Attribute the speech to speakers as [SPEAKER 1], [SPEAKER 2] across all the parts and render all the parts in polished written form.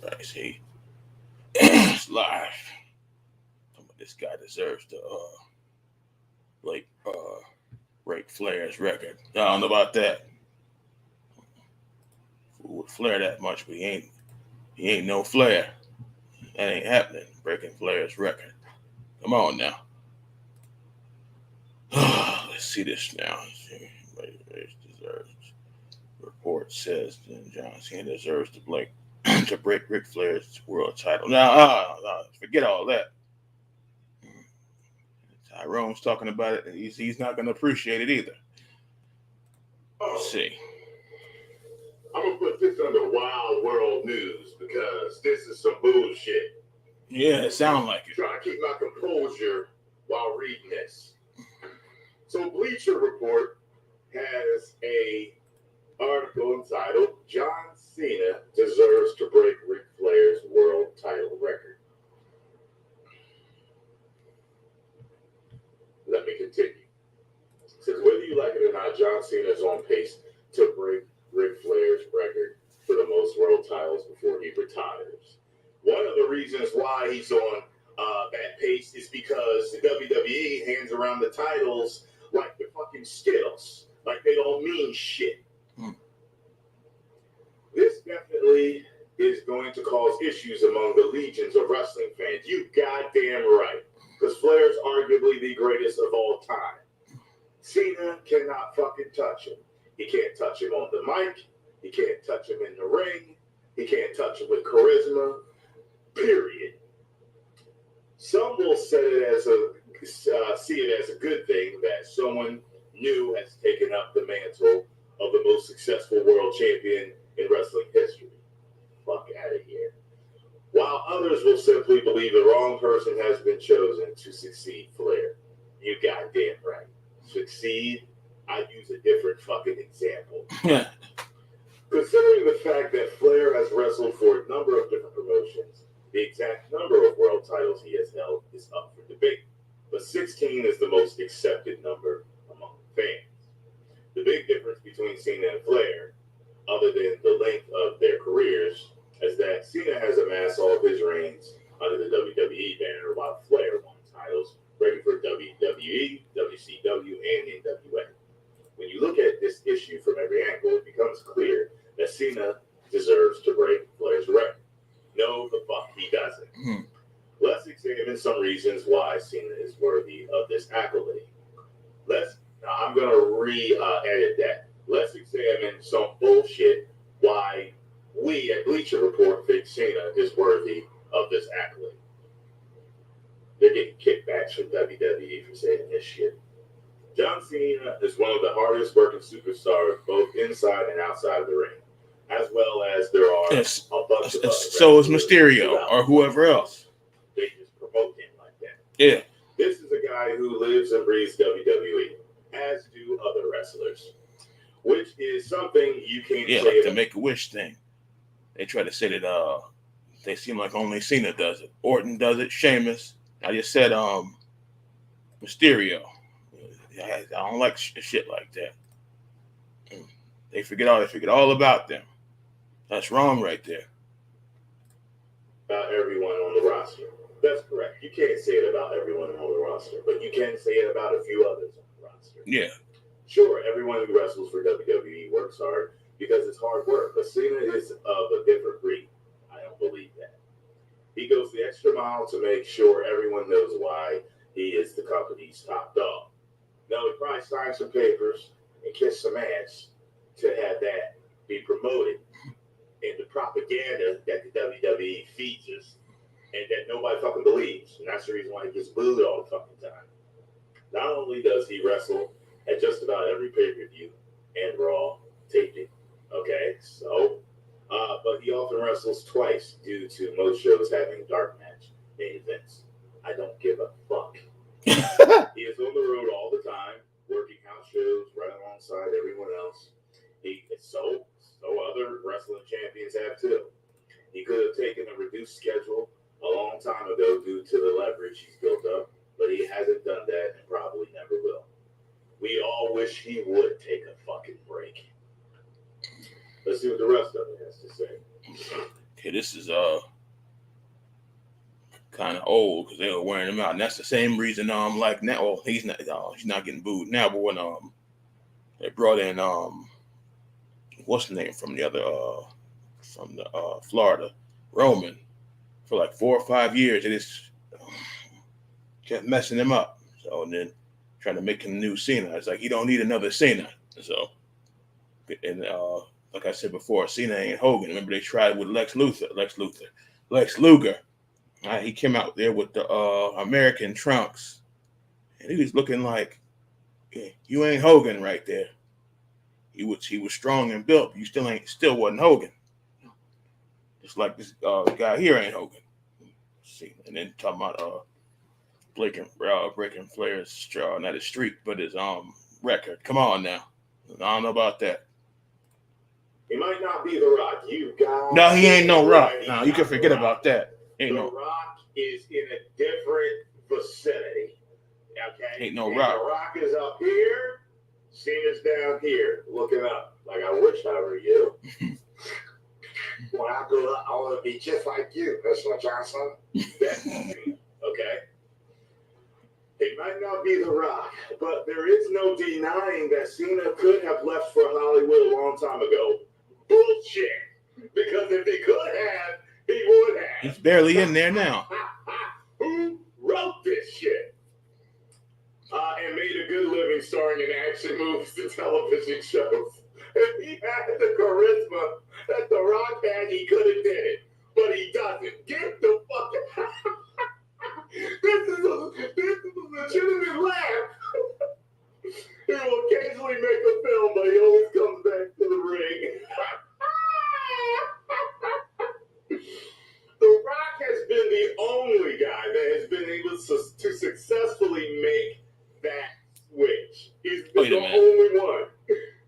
[SPEAKER 1] I see. It's live. This guy deserves to like break Flair's record. I don't know about that. Fool with Flair that much, but he ain't no Flair. That ain't happening. Breaking Flair's record. Come on now. Let's see this now. Deserves. Report says John Cena deserves to break Ric Flair's world title. Now, forget all that. Tyrone's talking about it. He's not going to appreciate it either. Let's see.
[SPEAKER 2] I'm going to put this under Wild World News because this is some bullshit.
[SPEAKER 1] Yeah, it sounds like it.
[SPEAKER 2] Trying to keep my composure while reading this. So Bleacher Report has a article entitled John Cena deserves to break Ric Flair's world title record. Let me continue. It says, whether you like it or not, John Cena is on pace to break Ric Flair's record for the most world titles before he retires. One of the reasons why he's on that pace is because the WWE hands around the titles like the fucking Skittles. Like they don't mean shit. This definitely is going to cause issues among the legions of wrestling fans. You goddamn right. Because Flair's arguably the greatest of all time. Cena cannot fucking touch him. He can't touch him on the mic. He can't touch him in the ring. He can't touch him with charisma. Period. Some will see it as a good thing that someone new has taken up the mantle of the most successful world champion in wrestling history. Fuck out of here. While others will simply believe the wrong person has been chosen to succeed Flair. You goddamn right. Succeed? I'd use a different fucking example. Considering the fact that Flair has wrestled for a number of different promotions, the exact number of world titles he has held is up for debate. But 16 is the most accepted number among fans. The big difference between Cena and Flair, other than the length of their careers, is that Cena has amassed all of his reigns under the WWE banner, while Flair won titles ready for WWE, WCW, and NWA. When you look at this issue from every angle, it becomes clear that Cena deserves to break Flair's record. No, the fuck he doesn't. Let's examine some reasons why Cena is worthy of this accolade. I'm going to edit that. Let's examine some bullshit why we at Bleacher Report think Cena is worthy of this accolade. They're getting kickbacks from WWE for saying this shit. John Cena is one of the hardest working superstars, both inside and outside of the ring, as well as there are a bunch of others.
[SPEAKER 1] So is Mysterio or whoever else.
[SPEAKER 2] They just promote him like that.
[SPEAKER 1] Yeah.
[SPEAKER 2] This is a guy who lives and breathes WWE, as do other wrestlers, which is something you can't say.
[SPEAKER 1] Like the Make-A-Wish thing. They try to say that they seem like only Cena does it. Orton does it. Sheamus. I just said Mysterio. I don't like shit like that. They forget all about them. That's wrong right there.
[SPEAKER 2] About everyone on the roster. That's correct. You can't say it about everyone on the roster, but you can say it about a few others on the roster.
[SPEAKER 1] Yeah.
[SPEAKER 2] Sure, everyone who wrestles for WWE works hard because it's hard work, but Cena is of a different breed. I don't believe that. He goes the extra mile to make sure everyone knows why he is the company's top dog. Now, he probably signed some papers and kissed some ass to have that be promoted in the propaganda that the WWE feeds us and that nobody fucking believes. And that's the reason why he gets booed all the fucking time. Not only does he wrestle at just about every pay-per-view and Raw taping, okay, so, but he often wrestles twice due to most shows having dark match main events. I don't give a fuck. He is on the road all the time, working house shows right alongside everyone else. So other wrestling champions have too. He could have taken a reduced schedule a long time ago due to the leverage he's built up, but he hasn't done that and probably never will. We all wish he would take a fucking break. Let's see what the rest of it has to say.
[SPEAKER 1] Yeah, this is kind of old because they were wearing him out, and that's the same reason like now. Well, he's not getting booed now, but when they brought in what's the name from the other from the Florida Roman for like 4 or 5 years, they just kept messing him up. So and then trying to make him new Cena. It's like you don't need another Cena. So and like I said before, Cena ain't Hogan. Remember they tried with Lex Luger. He came out there with the American trunks, and he was looking like, yeah, you ain't Hogan right there. He was strong and built. You still wasn't Hogan. Just like this guy here ain't Hogan. See, and then talking about breaking Flair's not his streak, but his record. Come on now, I don't know about that.
[SPEAKER 2] He might not be The Rock. You got
[SPEAKER 1] no, he ain't no Rock. No, you can forget about that.
[SPEAKER 2] The Rock is in a different vicinity. Okay,
[SPEAKER 1] ain't no Rock.
[SPEAKER 2] The Rock is up here. Cena's down here, looking up. Like I wish I were you. When I grow up, I want to be just like you, Mr. Johnson. That's me. Okay. It might not be The Rock, but there is no denying that Cena could have left for Hollywood a long time ago. Bullshit. Because if he could have, he would have.
[SPEAKER 1] He's barely in there now.
[SPEAKER 2] Who wrote this shit? And made a good living starring in action movies and television shows. If he had the charisma that The Rock had, he could have did it. But he doesn't. Get the fuck out. This is a legitimate laugh. He will occasionally make a film, but he always comes back to the ring. The Rock has been the only guy that has been able to successfully make that switch. He's been the only one.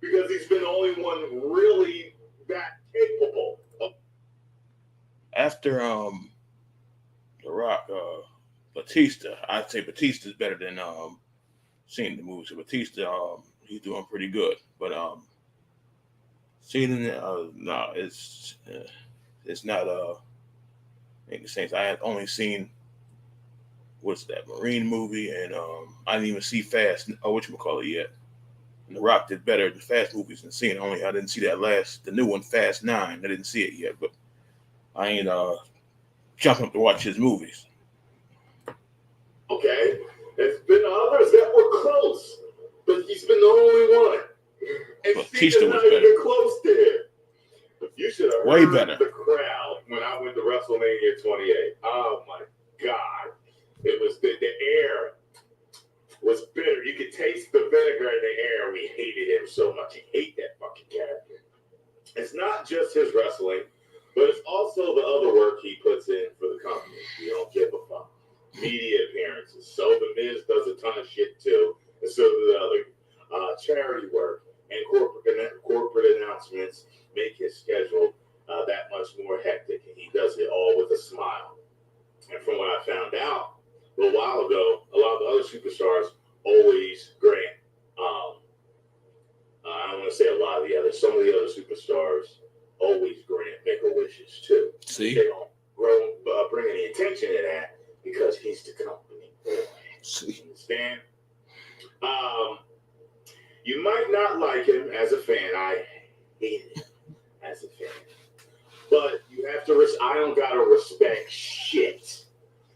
[SPEAKER 2] Because he's been the only one really that capable.
[SPEAKER 1] After The Rock, Batista, I'd say Batista's better than seeing the movies. So Batista, he's doing pretty good, but seeing no, it's not ain't the same. I had only seen what's that Marine movie, and I didn't even see Fast. Whatchamacallit yet. And The Rock did better than Fast movies than seeing. Only I didn't see the new one, Fast 9. I didn't see it yet, but I ain't jumping up to watch his movies.
[SPEAKER 2] Okay, there's been others that were close, but he's been the only one. And
[SPEAKER 1] Batista was
[SPEAKER 2] not
[SPEAKER 1] better.
[SPEAKER 2] Even close to him. You should have
[SPEAKER 1] way
[SPEAKER 2] heard
[SPEAKER 1] better.
[SPEAKER 2] The crowd when I went to WrestleMania 28. Oh my God, it was the air was bitter. You could taste the vinegar in the air. We hated him so much. I hate that fucking character. It's not just his wrestling, but it's also the other work he puts in for the company. You don't give a fuck. Media appearances. So the Miz does a ton of shit too, and so do the other charity work and corporate announcements make his schedule that much more hectic, and he does it all with a smile. And from what I found out a little while ago, a lot of the other superstars always grant. I don't want to say a lot of the others. Some of the other superstars always grant make-a-wishes too.
[SPEAKER 1] See,
[SPEAKER 2] they don't bring any attention to that because he's the company.
[SPEAKER 1] See,
[SPEAKER 2] understand? You might not like him as a fan. I hate him as a fan, but you have to. I don't gotta respect shit.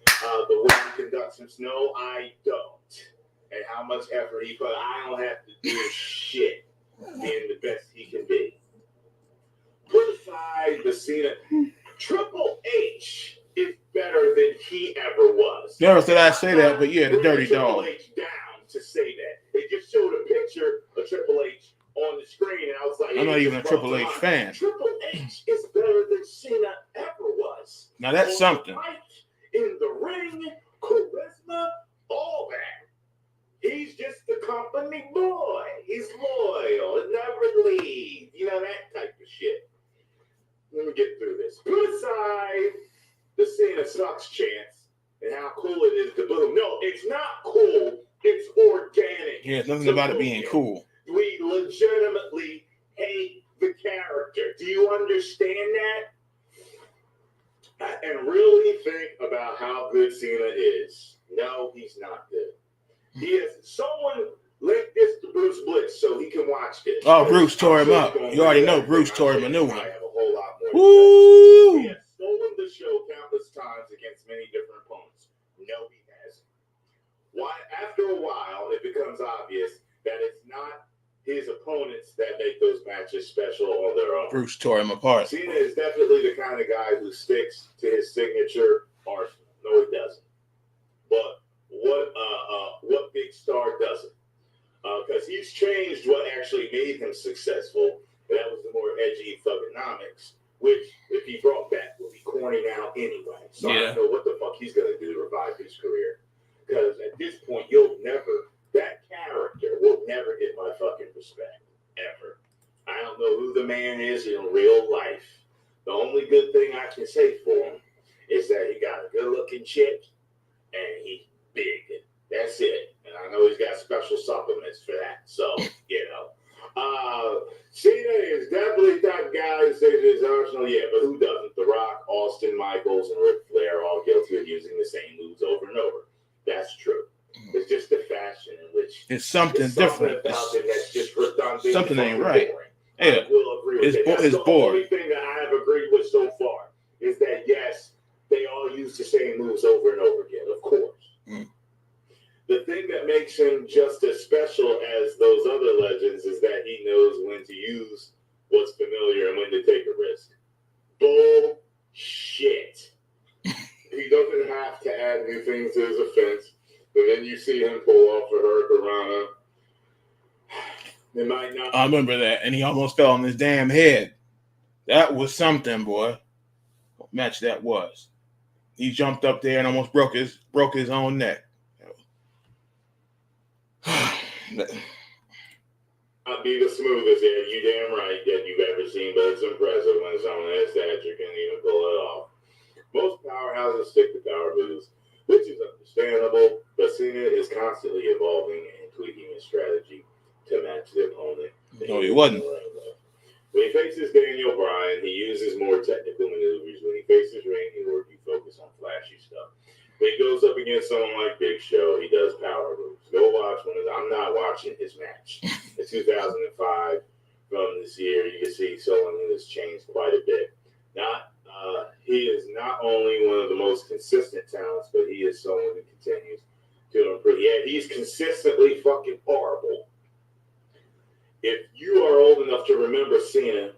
[SPEAKER 2] The way he conducts himself, no, I don't. And how much effort he put, I don't have to do shit being the best he can be. Put aside the Cena. Triple H is better than he ever was.
[SPEAKER 1] Never said I say that, but yeah, the dirty dog.
[SPEAKER 2] Triple H down to say that. They just showed a picture of Triple H on the screen, and I was like,
[SPEAKER 1] I'm not even a Triple H fan.
[SPEAKER 2] Triple H is better than Cena ever was.
[SPEAKER 1] Now that's something.
[SPEAKER 2] In the ring, charisma, all that. He's just the company boy. He's loyal, never leave. You know, that type of shit. Let me get through this. Put aside the Cena sucks chance and how cool it is to boom. No, it's not cool. It's organic.
[SPEAKER 1] Yeah, nothing about it being cool.
[SPEAKER 2] We legitimately hate the character. Do you understand that? and really think about how good Cena is. No, he's not good. He has someone link this to Bruce Bliss so he can watch this.
[SPEAKER 1] Oh, Bruce tore him up. You already know Bruce tore him a new one.
[SPEAKER 2] I have a whole lot more.
[SPEAKER 1] Woo!
[SPEAKER 2] He has stolen the show countless times against many different opponents. No, he hasn't. Why? After a while, it becomes obvious that it's not his opponents that make those matches special on their own.
[SPEAKER 1] Bruce tore him apart.
[SPEAKER 2] Cena is definitely the kind of guy who sticks to his signature arsenal. No, he doesn't. But what big star doesn't? Because he's changed what actually made him successful. And that was the more edgy thugonomics, which, if he brought back, would be corny now anyway. So I don't know what the fuck he's going to do to revive his career. Because at this point, that character will never get my fucking respect, ever. I don't know who the man is in real life. The only good thing I can say for him is that he got a good-looking chick, and he's big. That's it. And I know he's got special supplements for that. So, Cena is definitely that guy who says his arsenal, but who doesn't? The Rock, Austin Michaels, and Ric Flair are all guilty of using the same moves over and over. That's true. It's just the fashion in which
[SPEAKER 1] it's something different.
[SPEAKER 2] About it that's just redundant.
[SPEAKER 1] Something ain't right.
[SPEAKER 2] Boring.
[SPEAKER 1] Yeah,
[SPEAKER 2] I will agree with it. That's the only thing that I have agreed with so far is that yes, they all use the same moves over and over again. Of course. The thing that makes him just as special as those other legends is that he knows when to use what's familiar and when to take a risk. Bullshit. He doesn't have to add new things to his offense. But then you see him pull off a Hurricanrana. It might not.
[SPEAKER 1] I remember that, and he almost fell on his damn head. That was something, boy. What match that was. He jumped up there and almost broke his own neck.
[SPEAKER 2] Not be the smoothest, you damn right, that you've ever seen, but it's impressive when someone that stature can even pull it off. Most powerhouses stick to power moves, which is understandable, but Cena is constantly evolving and tweaking his strategy to match the opponent.
[SPEAKER 1] No, he wasn't.
[SPEAKER 2] When he faces Daniel Bryan, he uses more technical maneuvers. When he faces Randy Orton, he focuses on flashy stuff. When he goes up against someone like Big Show, he does power moves. Go watch one of them. I'm not watching his match. In 2005, from this year, you can see someone who has changed quite a bit. He is not only one of the most consistent talents, but he is someone who continues to improve. Yeah, he's consistently fucking horrible. If you are old enough to remember Cena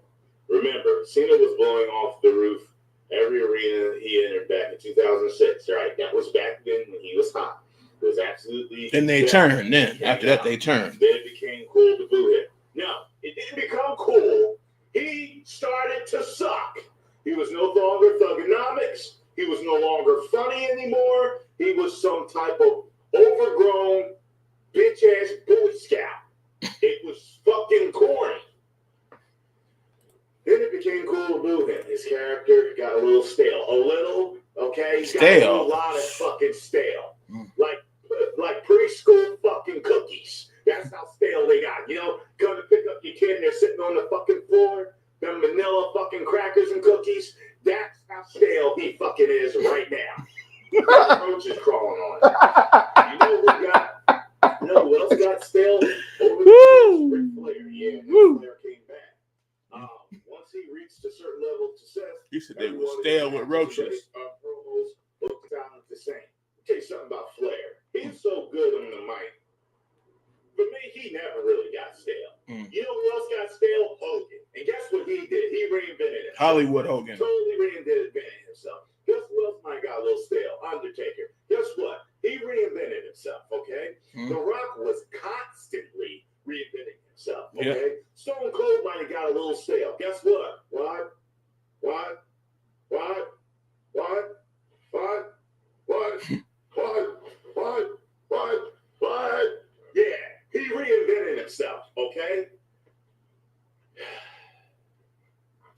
[SPEAKER 2] was blowing off the roof every arena he entered back in 2006. Right, that was back then when he was hot. It was absolutely.
[SPEAKER 1] Then they turned. Then after that, they turned.
[SPEAKER 2] Then it became cool to boo him. No, it didn't become cool. He started to suck. He was no longer thugonomics. He was no longer funny anymore. He was some type of overgrown bitch-ass Boy Scout. It was fucking corny. Then it became cool to boo him. His character got a little stale. A little, okay? He got a lot of fucking stale. Like preschool fucking cookies. That's how stale they got. Come to pick up your kid and they're sitting on the fucking floor. Them vanilla fucking crackers and cookies. That's how stale he fucking is right now. Roaches crawling on him. You know who else got stale? Over Ric Flair. Yeah, Ric Flair came back. Once he reached a certain level of success,
[SPEAKER 1] he said they were stale with roaches.
[SPEAKER 2] Promos looked down the same. I'll tell you something about Flair. He's so good on the mic. For me, he never really got stale. You know who else got stale? Hogan. And guess what he did? He reinvented it.
[SPEAKER 1] Hollywood Hogan.
[SPEAKER 2] Totally reinvented himself. Guess who else might got a little stale? Undertaker. Guess what? He reinvented himself, okay? The Rock was constantly reinventing himself, okay? Yeah. Stone Cold might have got a little stale. Guess what? What? Yeah, he reinvented himself, okay?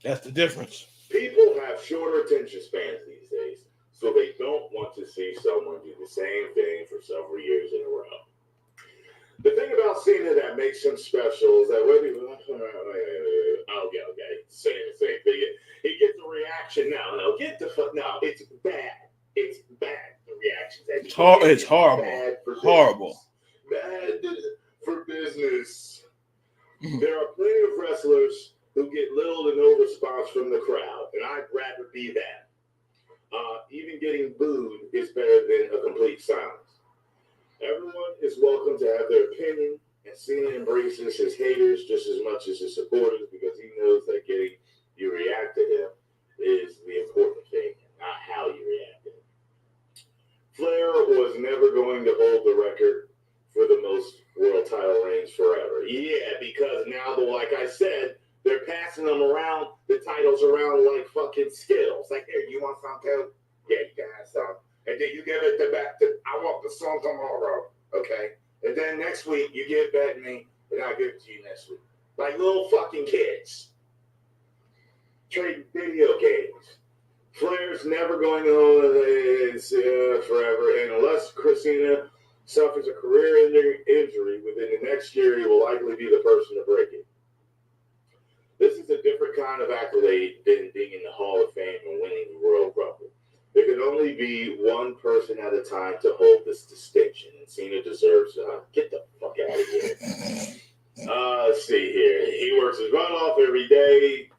[SPEAKER 1] That's the difference.
[SPEAKER 2] People have shorter attention spans these days, so they don't want to see someone do the same thing for several years in a row. The thing about Cena that makes him special is that okay, saying the same thing. He gets a reaction now. No, get the fuck. No, it's bad. It's bad. The reactions that
[SPEAKER 1] it's horrible.
[SPEAKER 2] Bad for
[SPEAKER 1] horrible.
[SPEAKER 2] Bad for business. There are plenty of wrestlers who get little to no response from the crowd, and I'd rather be that. Even getting booed is better than a complete silence. Everyone is welcome to have their opinion, and Cena embraces his haters just as much as his supporters because he knows that getting you react to him is the important thing, not how you react to him. Flair was never going to hold the record for the most world title reigns forever. Yeah, because now, like I said, they're passing them around, the titles around like fucking Skittles. Like, here, you want some too? Yeah, you can have some. And then you give it back to, I want the song tomorrow, okay? And then next week, you give it back to me, and I'll give it to you next week. Like little fucking kids. Trading video games. Flair's never going to hold this forever, and unless Cena suffers a career injury within the next year, he will likely be the person to break it. This is a different kind of accolade than being in the Hall of Fame and winning the Royal Rumble. There can only be one person at a time to hold this distinction, and Cena deserves get the fuck out of here. Let's see here. He works his butt off every day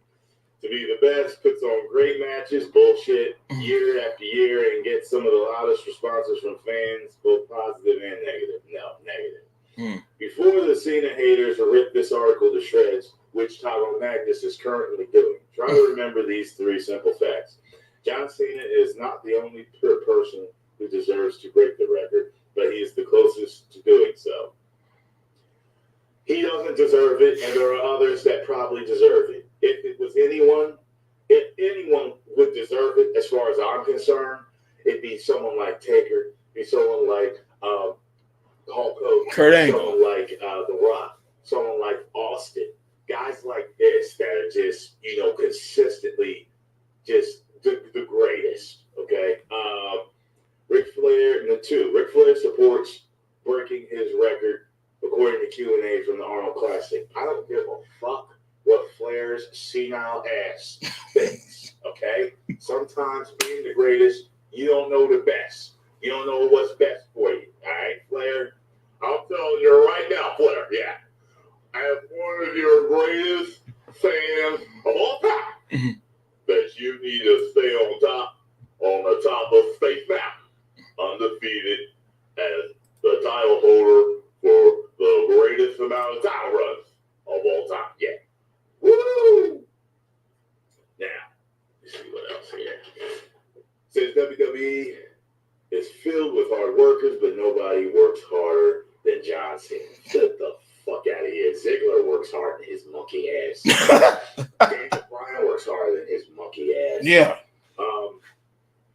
[SPEAKER 2] to be the best, puts on great matches, bullshit, year after year, and gets some of the loudest responses from fans, both positive and negative. No, negative. Before the Cena haters rip this article to shreds, which Tyrone Magnus is currently doing, try to remember these three simple facts. John Cena is not the only person who deserves to break the record, but he is the closest to doing so. He doesn't deserve it, and there are others that probably deserve it. If anyone would deserve it, as far as I'm concerned, it'd be someone like Taker, be someone like Hulk Hogan,
[SPEAKER 1] Kurt Angle,
[SPEAKER 2] someone like The Rock, someone like Austin. Guys like this that are just, consistently just the greatest, okay? Ric Flair, Ric Flair supports breaking his record according to Q&A from the Arnold Classic. I don't give a fuck what Flair's senile ass thinks, okay? Sometimes being the greatest, you don't know the best. You don't know what's best for you, all right, Flair? I'm telling you right now, Flair, yeah. As one of your greatest fans of all time, that you need to stay on the top of Space Mountain, undefeated as the title holder for the greatest amount of title runs of all time. Yeah. Woo! Now, let's see what else here. Says WWE is filled with hard workers, but nobody works harder than John Cena. Get the fuck out of here. Ziggler works hard than his monkey ass. Daniel Bryan works harder than his monkey ass.
[SPEAKER 1] Yeah.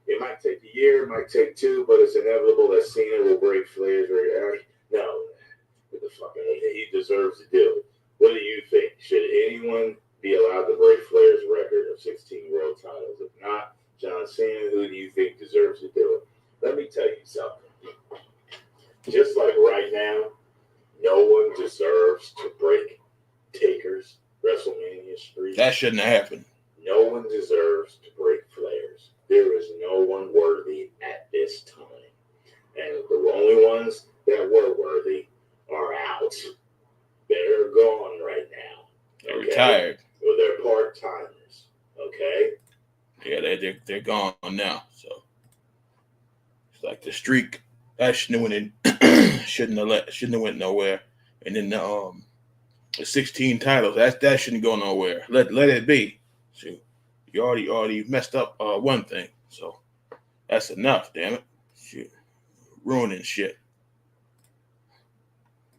[SPEAKER 2] It might take a year, it might take two, but it's inevitable that Cena will break Flair's record. No. What the fuck? He deserves to do it. What do you think? Should anyone be allowed to break Flair's record of 16 world titles? If not, John Cena, who do you think deserves to do it? Let me tell you something. Just like right now, no one deserves to break Taker's WrestleMania streak.
[SPEAKER 1] That shouldn't have happened.
[SPEAKER 2] No one deserves to break Flair's. There is no one worthy at this time. And the only ones that were worthy are out. They're gone right now.
[SPEAKER 1] They're retired.
[SPEAKER 2] Or they're part-timers. Okay?
[SPEAKER 1] Yeah, they're gone now. So it's like the streak that shouldn't have went nowhere. And then the 16 titles that shouldn't go nowhere. Let it be. See, you already messed up one thing. So that's enough. Damn it, shit, ruining shit.